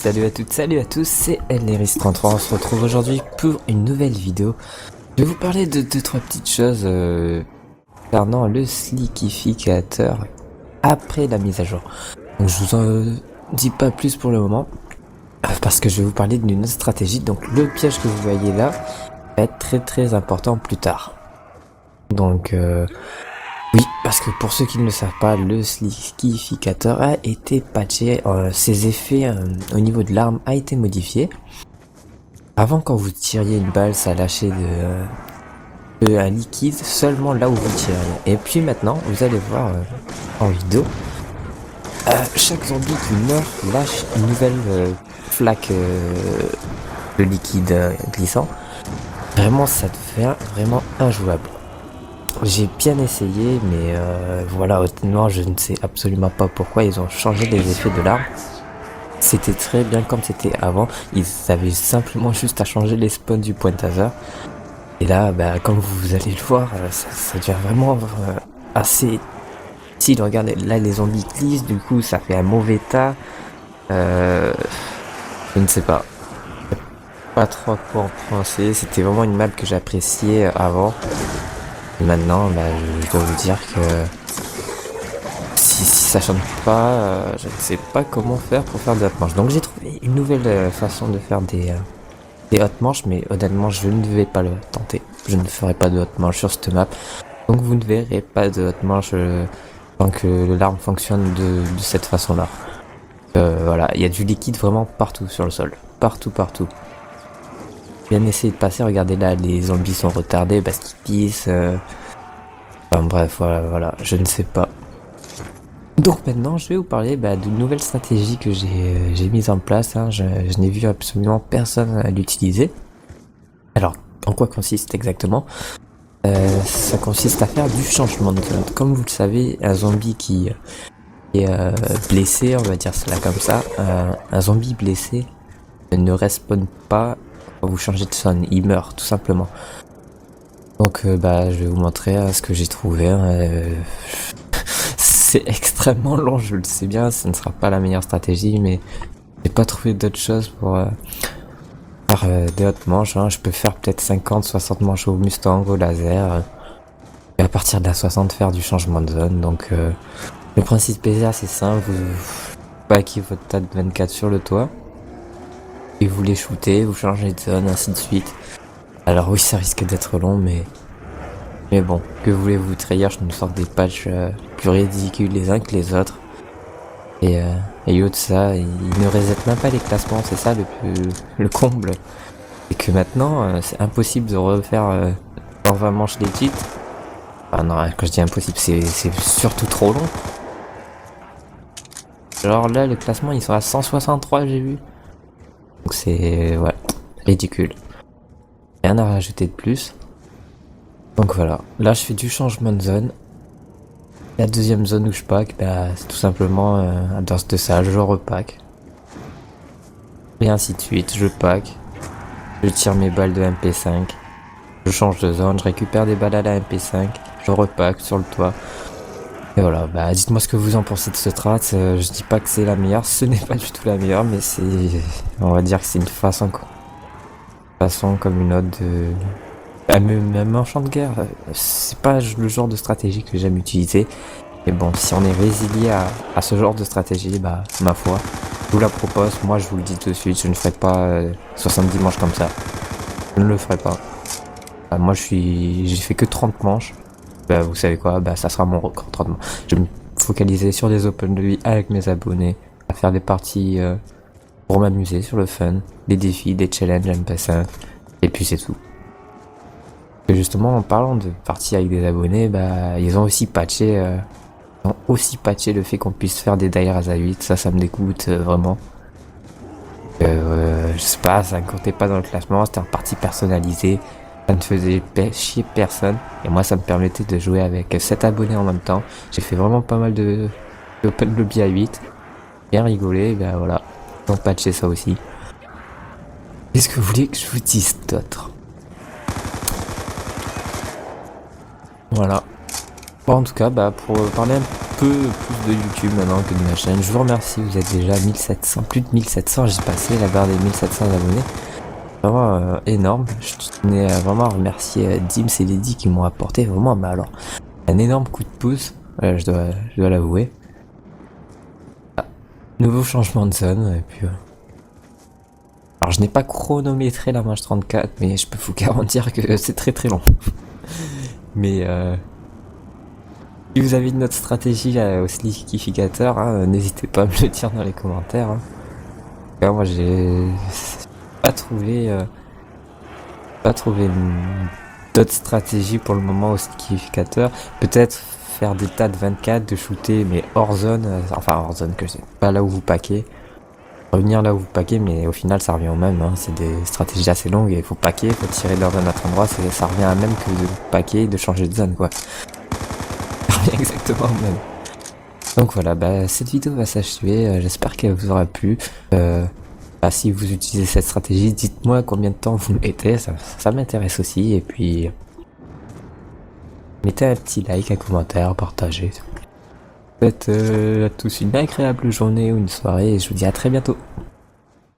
Salut à toutes, salut à tous, c'est Elneris33, on se retrouve aujourd'hui pour une nouvelle vidéo. Je vais vous parler de 2-3 petites choses concernant le slickificateur après la mise à jour. Donc je vous en dis pas plus pour le moment, parce que je vais vous parler d'une autre stratégie. Donc le piège que vous voyez là va être très important plus tard. Donc oui, parce que pour ceux qui ne le savent pas, le slickificateur a été patché, ses effets au niveau de l'arme a été modifié. Avant, quand vous tiriez une balle, ça lâchait un liquide seulement là où vous tiriez. Et puis maintenant, vous allez voir en vidéo, chaque zombie qui meurt lâche une nouvelle flaque de liquide glissant. Vraiment, ça devient vraiment injouable. J'ai bien essayé, mais voilà, honnêtement, je ne sais absolument pas pourquoi ils ont changé les effets de l'arme. C'était très bien comme c'était avant, ils avaient simplement juste à changer les spawns du pointaser. Et là, bah, comme vous allez le voir, ça devient vraiment assez utile. Regardez, là les zombies glissent, du coup ça fait un mauvais tas. Je ne sais pas. Pas trop quoi en penser, c'était vraiment une map que j'appréciais avant. Et maintenant, bah, je dois vous dire que si ça chante pas, je ne sais pas comment faire pour faire des hot manches. Donc j'ai trouvé une nouvelle façon de faire des hot manches, mais honnêtement je ne vais pas le tenter. Je ne ferai pas de hot manches sur cette map. Donc vous ne verrez pas de hot manches tant que l'arme fonctionne de cette façon là. Voilà, il y a du liquide vraiment partout sur le sol. Partout. Bien essayer de passer, regardez là, les zombies sont retardés parce qu'ils pissent. Enfin bref, voilà, je ne sais pas. Donc maintenant, je vais vous parler d'une nouvelle stratégie que j'ai mise en place. Hein. Je n'ai vu absolument personne l'utiliser. Alors, en quoi consiste exactement ? Ça consiste à faire du changement de zone. Comme vous le savez, un zombie qui est blessé, on va dire cela comme ça, un zombie blessé ne respawn pas quand vous changez de zone, il meurt tout simplement. Donc je vais vous montrer ce que j'ai trouvé. C'est extrêmement long, je le sais bien, ce ne sera pas la meilleure stratégie, mais j'ai pas trouvé d'autre chose pour faire des hautes manches. Hein. Je peux faire peut-être 50-60 manches au Mustang, au laser, et à partir de la 60 faire du changement de zone. Donc le principe est assez simple, vous packez votre tas de 24 sur le toit, et vous les shootez, vous changez de zone, ainsi de suite. Alors oui, ça risque d'être long, mais bon, que voulez-vous, Treyarch nous sort des patchs plus ridicules les uns que les autres. Et au de ça, ils ne resettent même pas les classements, c'est ça le comble. Et que maintenant, c'est impossible de refaire 20 manches legit. Enfin non, quand je dis impossible, c'est surtout trop long. Alors là, le classement, ils sont à 163, j'ai vu. Donc c'est, ouais, ridicule. Rien à rajouter de plus. Donc voilà, là je fais du changement de zone. La deuxième zone où je pack, c'est tout simplement dans cette salle, je repack. Et ainsi de suite, je pack. Je tire mes balles de MP5. Je change de zone, je récupère des balles à la MP5. Je repack sur le toit. Et voilà, dites-moi ce que vous en pensez de ce strat. Je dis pas que c'est la meilleure, ce n'est pas du tout la meilleure, mais c'est... On va dire que c'est une façon comme une autre de... Même en champ de guerre, c'est pas le genre de stratégie que j'aime utiliser. Mais bon, si on est résilié à ce genre de stratégie, ma foi, je vous la propose. Moi, je vous le dis tout de suite, je ne ferai pas 70 manches comme ça. Je ne le ferai pas. Moi, j'ai fait que 30 manches. Vous savez quoi, ça sera mon record, 30 manches. Je vais me focaliser sur des open de vie avec mes abonnés, à faire des parties pour m'amuser, sur le fun, des défis, des challenges MP5, et puis c'est tout. Et justement, en parlant de parties avec des abonnés, ils ont aussi patché le fait qu'on puisse faire des Dairas à 8. Ça me dégoûte vraiment. Je sais pas, ça ne comptait pas dans le classement, c'était en partie personnalisé. Ça ne faisait chier personne. Et moi, ça me permettait de jouer avec 7 abonnés en même temps. J'ai fait vraiment pas mal de open lobby à 8. Bien rigolé, voilà. Ils ont patché ça aussi. Qu'est-ce que vous voulez que je vous dise d'autre ? Voilà. Bon, en tout cas, bah, pour parler un peu plus de YouTube maintenant que de ma chaîne, je vous remercie, vous êtes déjà 1700, plus de 1700, j'ai passé la barre des 1700 abonnés. Vraiment énorme, je tenais vraiment à remercier Dims et Lady qui m'ont apporté vraiment, mais alors, un énorme coup de pouce, je dois l'avouer. Ah, nouveau changement de zone, et puis... alors je n'ai pas chronométré la Mage 34, mais je peux vous garantir que c'est très très long. Mais si vous avez une autre stratégie au slikificateur, hein, n'hésitez pas à me le dire dans les commentaires. Hein. Moi j'ai pas trouvé, d'autres stratégies pour le moment au slikificateur. Peut-être faire des tas de 24, de shooter mais hors zone, enfin hors zone que je sais pas là où vous paquez. Revenir là où vous paquez, mais au final ça revient au même, hein. C'est des stratégies assez longues et il faut paquer, il faut tirer leur zone à autre endroit, ça revient à même que de paquer et de changer de zone quoi. Ça revient exactement au même. Donc voilà, bah cette vidéo va s'achever, j'espère qu'elle vous aura plu. Bah, si vous utilisez cette stratégie, dites-moi combien de temps vous mettez, ça m'intéresse aussi, et puis mettez un petit like, un commentaire, partagez. Faites à tous une agréable journée ou une soirée, et je vous dis à très bientôt.